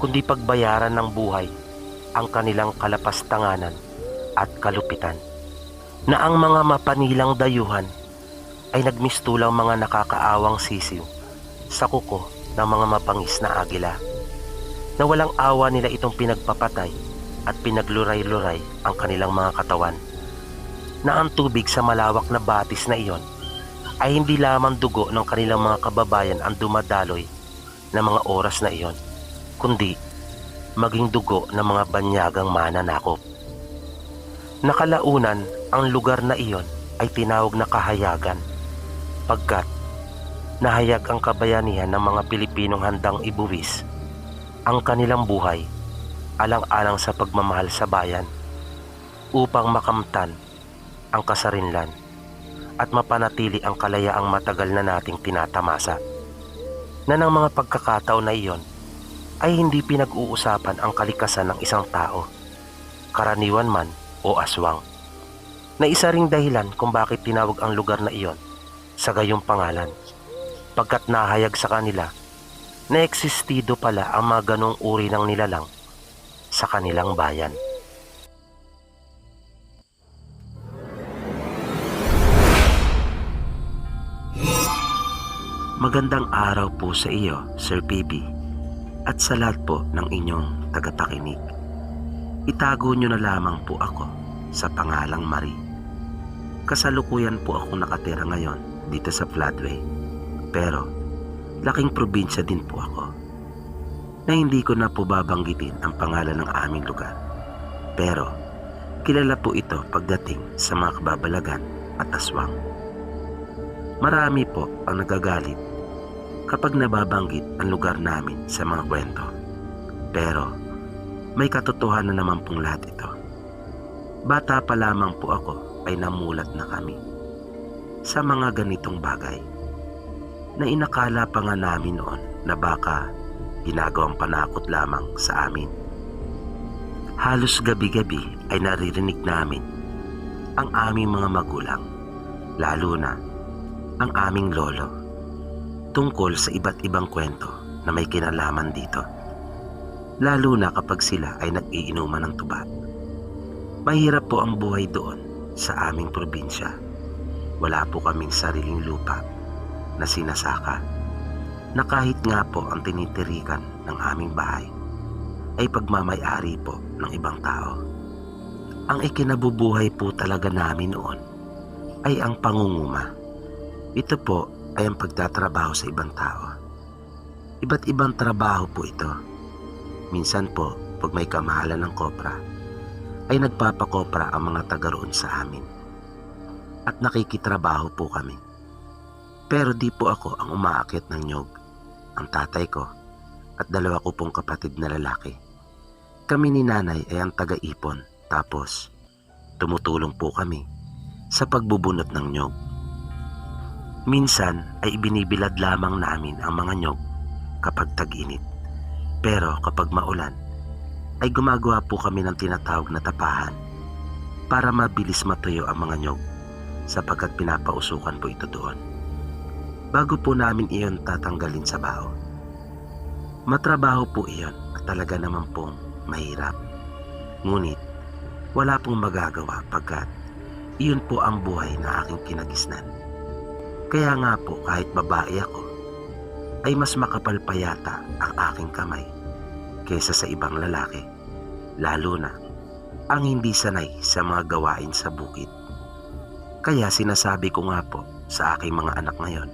kundi pagbayaran ng buhay ang kanilang kalapastanganan at kalupitan, na ang mga mapanilang dayuhan ay nagmistulang mga nakakaawang sisiw sa kuko ng mga mapangis na agila, na walang awa nila itong pinagpapatay at pinagluray-luray ang kanilang mga katawan, na ang tubig sa malawak na batis na iyon ay hindi lamang dugo ng kanilang mga kababayan ang dumadaloy na mga oras na iyon, kundi maging dugo ng mga banyagang mananakop. Nakalaunan ang lugar na iyon ay tinawag na Kahayagan, pagkat nahayag ang kabayanihan ng mga Pilipinong handang ibuwis ang kanilang buhay alang-alang sa pagmamahal sa bayan upang makamtan ang kasarinlan at mapanatili ang kalayaang matagal na nating tinatamasa, na ng mga pagkakataon na iyon ay hindi pinag-uusapan ang kalikasan ng isang tao, karaniwan man o aswang, na isa ring dahilan kung bakit tinawag ang lugar na iyon sa gayong pangalan, pagkat nahayag sa kanila na existido pala ang mga ganong uri ng nilalang sa kanilang bayan. Magandang araw po sa iyo, Sir PB, at sa lahat po ng inyong tagapakinig. Itago nyo na lamang po ako sa pangalang Marie. Kasalukuyan po ako nakatira ngayon dito sa Floodway, pero laking probinsya din po ako, na hindi ko na po babanggitin ang pangalan ng aming lugar. Pero kilala po ito pagdating sa mga kababalagan at aswang. Marami po ang nagagalit kapag nababanggit ang lugar namin sa mga kwento. Pero may katotohanan naman pong lahat ito. Bata pa lamang po ako ay namulat na kami sa mga ganitong bagay, na inakala pa nga namin noon na baka ginagawang panakot lamang sa amin. Halos gabi-gabi ay naririnig namin ang aming mga magulang, lalo na ang aming lolo, tungkol sa iba't ibang kwento na may kinalaman dito. Lalo na kapag sila ay nag-iinuman ng tuba. Mahirap po ang buhay doon sa aming probinsya. Wala po kaming sariling lupa na sinasaka, na kahit nga po ang tinitirikan ng aming bahay ay pagmamay-ari po ng ibang tao. Ang ikinabubuhay po talaga namin noon ay ang pangunguma. Ito po ay ang pagtatrabaho sa ibang tao. Iba't ibang trabaho po ito. Minsan po, pag may kamahalan ng kopra, ay nagpapakopra ang mga taga roon sa amin. At nakikitrabaho po kami. Pero di po ako ang umaakyat ng nyog. Ang tatay ko at dalawa ko pong kapatid na lalaki. Kami ni nanay ay ang taga-ipon, tapos tumutulong po kami sa pagbubunot ng nyog. Minsan ay ibinibilad lamang namin ang mga nyog kapag tag-init. Pero kapag maulan, ay gumagawa po kami ng tinatawag na tapahan para mabilis matuyo ang mga nyog, sapagkat pinapausukan po ito doon bago po namin iyon tatanggalin sa bao. Matrabaho po iyon at talaga naman pong mahirap. Ngunit wala pong magagawa pagkat iyon po ang buhay na aking kinagisnan. Kaya nga po kahit babae ako, ay mas makapal pa yata ang aking kamay kaysa sa ibang lalaki, lalo na ang hindi sanay sa mga gawain sa bukid. Kaya sinasabi ko nga po sa aking mga anak ngayon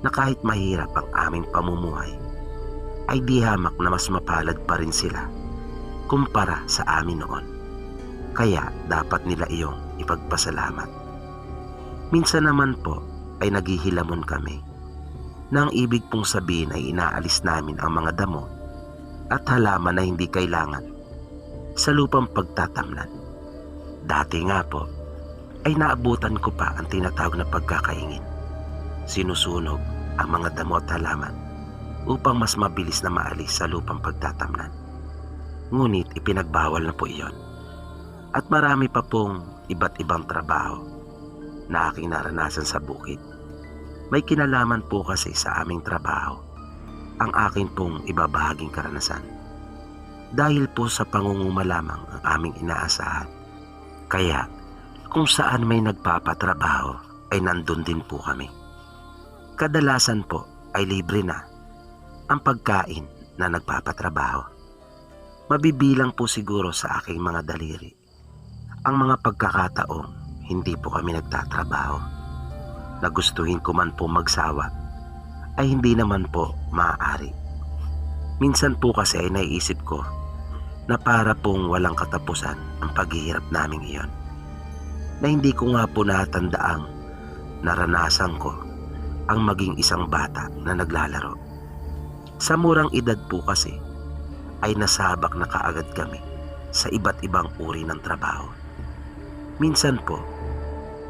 na kahit mahirap ang aming pamumuhay, ay di hamak na mas mapalad pa rin sila kumpara sa amin noon. Kaya dapat nila iyong ipagpasalamat. Minsan naman po ay naghihilamon kami na ang ibig pong sabihin ay inaalis namin ang mga damo at halaman na hindi kailangan sa lupang pagtatamnan. Dati nga po ay naabutan ko pa ang tinatawag na pagkakaingin. Sinusunog ang mga damo at halaman upang mas mabilis na maalis sa lupang pagtatamnan. Ngunit ipinagbawal na po iyon. At marami pa pong iba't ibang trabaho na aking naranasan sa bukid. May kinalaman po kasi sa aming trabaho ang akin pong ibabahaging karanasan. Dahil po sa pangunguma lamang ang aming inaasahan. Kaya kung saan may nagpapatrabaho ay nandun din po kami. Kadalasan po ay libre na ang pagkain na nagpapatrabaho. Mabibilang po siguro sa aking mga daliri ang mga pagkakataong hindi po kami nagtatrabaho. Nagustuhin ko man po magsawa ay hindi naman po maaari. Minsan po kasi ay naiisip ko na para pong walang katapusan ang paghihirap naming iyon, na hindi ko nga po natandaang naranasan ko ang maging isang bata na naglalaro. Sa murang edad po kasi ay nasabak na kaagad kami sa iba't ibang uri ng trabaho. Minsan po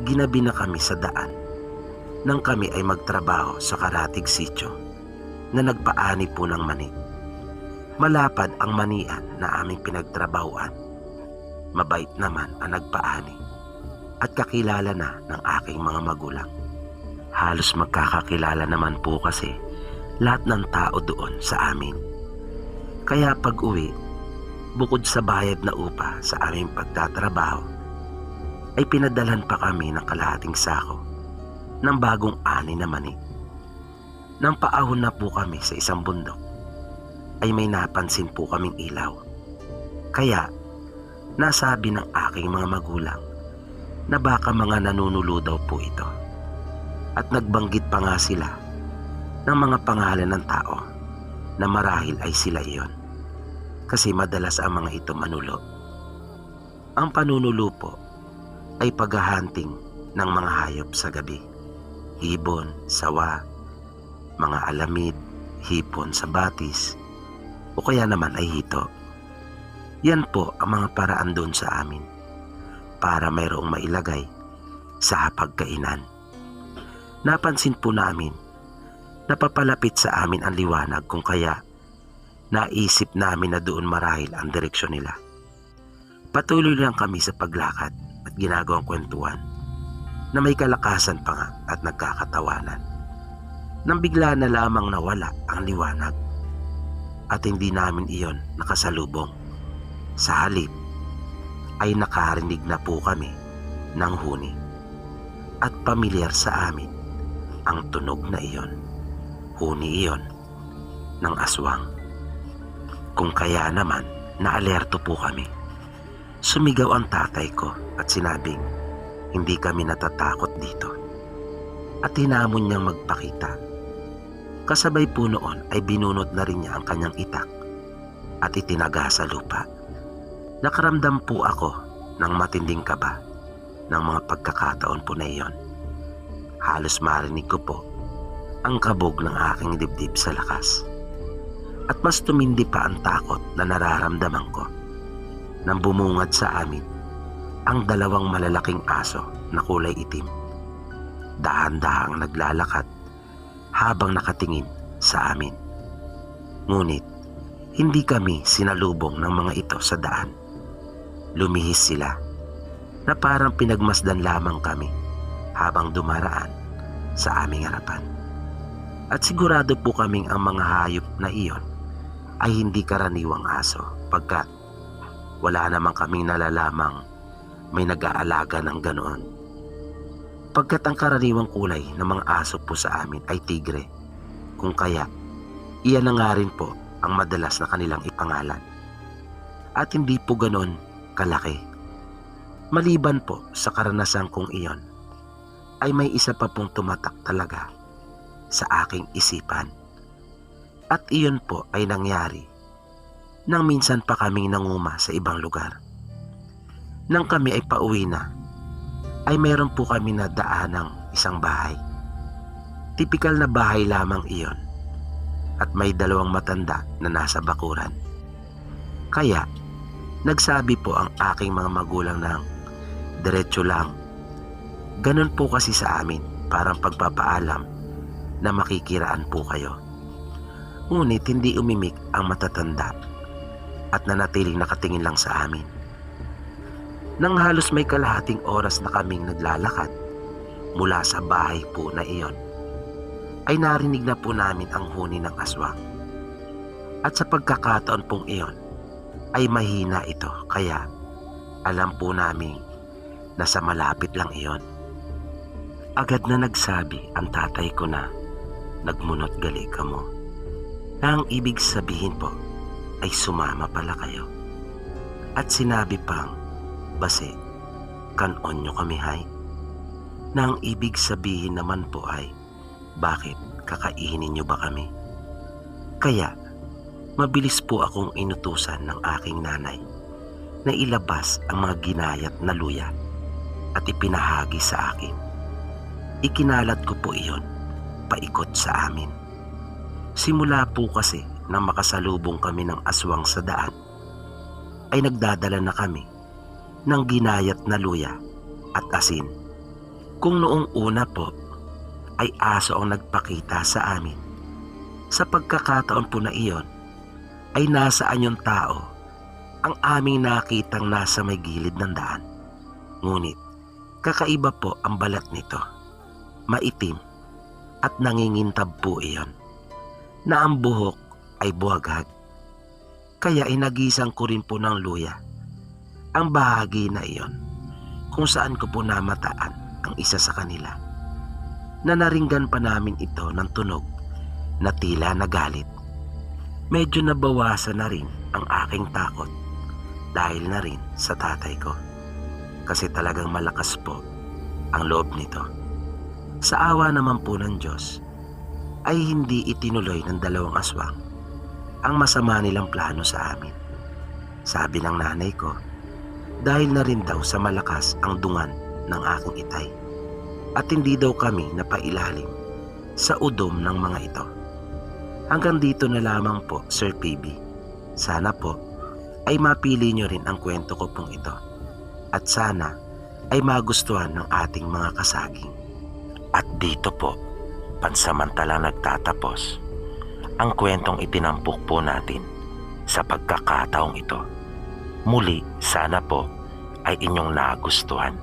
ginabi na kami sa daan nang kami ay magtrabaho sa karatig sityo na nagpaani po ng mani. Malapad ang manian na aming pinagtrabahuan. Mabait naman ang nagpaani at kakilala na ng aking mga magulang. Halos magkakakilala naman po kasi lahat ng tao doon sa amin. Kaya pag uwi, bukod sa bayad na upa sa aming pagtatrabaho, ay pinadalhan pa kami ng kalahating sako ng bagong ani na mani. Nang paahon na po kami sa isang bundok, ay may napansin po kaming ilaw. Kaya nasabi ng aking mga magulang na baka mga nanunulo daw po ito. At nagbanggit pa nga sila ng mga pangalan ng tao na marahil ay sila iyon, kasi madalas ang mga ito manulo. Ang panunulo po ay paghahunting ng mga hayop sa gabi. Ibon, sawa, mga alamid, hipon sa batis, o kaya naman ay hito. Yan po ang mga paraan doon sa amin para mayroong mailagay sa hapagkainan. Napansin po namin na papalapit sa amin ang liwanag, kung kaya naisip namin na doon marahil ang direksyon nila. Patuloy lang kami sa paglakad at ginagawang kwentuhan na may kalakasan pa nga at nagkakatawanan. Nang bigla na lamang nawala ang liwanag, at hindi namin iyon nakasalubong. Sa halip ay nakarinig na po kami ng huni at pamilyar sa amin ang tunog na iyon. Huni iyon ng aswang. Kung kaya naman naalerto po kami. Sumigaw ang tatay ko at sinabing hindi kami natatakot dito at hinamon niyang magpakita. Kasabay po noon ay binunot na rin niya ang kanyang itak at itinaga sa lupa. Nakaramdam po ako ng matinding kaba ng mga pagkakataon po na iyon. Halos marinig ko po ang kabog ng aking dibdib sa lakas. At mas tumindi pa ang takot na nararamdaman ko nang bumungad sa amin ang dalawang malalaking aso na kulay itim. Dahan-dahang naglalakad habang nakatingin sa amin. Ngunit hindi kami sinalubong ng mga ito sa daan. Lumihis sila na parang pinagmasdan lamang kami habang dumaraan sa aming harapan. At sigurado po kaming ang mga hayop na iyon ay hindi karaniwang aso pagkat wala namang kaming nalalamang may nag-aalaga ng ganoon. Pagkat ang karaniwang kulay ng mga aso po sa amin ay tigre, kung kaya iyan na nga rin po ang madalas na kanilang ipangalan. At hindi po ganoon kalaki. Maliban po sa karanasan kong iyon, ay may isa pa pong tumatak talaga sa aking isipan. At iyon po ay nangyari nang minsan pa kaming nanguma sa ibang lugar. Nang kami ay pauwi na, ay meron po kami na daanang isang bahay. Tipikal na bahay lamang iyon at may dalawang matanda na nasa bakuran. Kaya nagsabi po ang aking mga magulang ng diretso lang. Ganon po kasi sa amin, parang pagpapaalam na makikiraan po kayo. Ngunit hindi umimik ang matatanda at nanatiling nakatingin lang sa amin. Nang halos may kalahating oras na kaming naglalakad mula sa bahay po na iyon, ay narinig na po namin ang huni ng aswang. At sa pagkakataon pong iyon ay mahina ito, kaya alam po namin na sa malapit lang iyon. Agad na nagsabi ang tatay ko na nagmunot gali ka mo, na ang ibig sabihin po ay sumama pala kayo. At sinabi pang, base, kanon nyo kami hay, na ang ibig sabihin naman po ay, bakit kakainin nyo ba kami? Kaya mabilis po akong inutusan ng aking nanay na ilabas ang mga ginayat na luya at ipinahagi sa akin. Ikinalat ko po iyon paikot sa amin. Simula po kasi nang makasalubong kami ng aswang sa daan, ay nagdadala na kami ng ginayat na luya at asin. Kung noong una po ay aso ang nagpakita sa amin, sa pagkakataon po na iyon ay nasa anyong tao ang aming nakitang nasa may gilid ng daan. Ngunit kakaiba po ang balat nito, maitim at nangingintab po iyon, na ang buhok ay buwagag. Kaya inagisang ko rin po ng luya ang bahagi na iyon kung saan ko po namataan ang isa sa kanila, na naringgan pa namin ito ng tunog na tila nagalit. Medyo nabawasan na rin ang aking takot dahil na rin sa tatay ko, kasi talagang malakas po ang loob nito. Sa awa naman po ng Diyos ay hindi itinuloy ng dalawang aswang ang masama nilang plano sa amin. Sabi ng nanay ko, dahil na rin daw sa malakas ang dungan ng aking itay at hindi daw kami napailalim sa udom ng mga ito. Hanggang dito na lamang po, Sir PB. Sana po ay mapili nyo rin ang kwento ko pong ito at sana ay magustuhan ng ating mga kasaging. At dito po, pansamantalang nagtatapos ang kwentong itinampok po natin sa pagkakataong ito. Muli, sana po ay inyong nagustuhan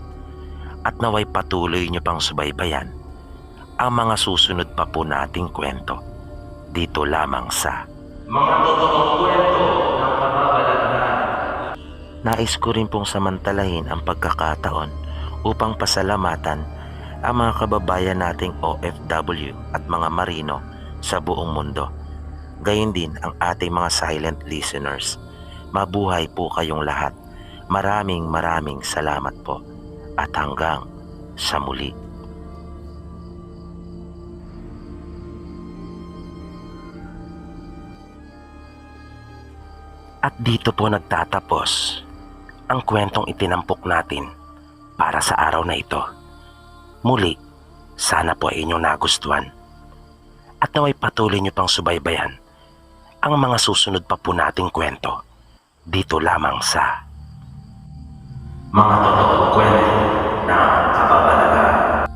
at naway patuloy nyo pang subaybayan ang mga susunod pa po nating kwento dito lamang sa Mga totoong kwento ng kababalaghan. Nais ko rin pong samantalahin ang pagkakataon upang pasalamatan ang mga kababayan nating OFW at mga marino sa buong mundo. Gayon din ang ating mga silent listeners. Mabuhay po kayong lahat. Maraming salamat po at hanggang sa muli. At dito po nagtatapos ang kwentong itinampok natin para sa araw na ito. Muli, sana po ay inyong nagustuhan at naway patuloy nyo pang subaybayan ang mga susunod pa po nating kwento dito lamang sa Mga Totoong Kwento ng Kababalaghan.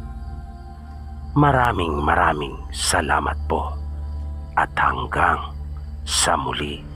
Maraming salamat po at hanggang sa muli.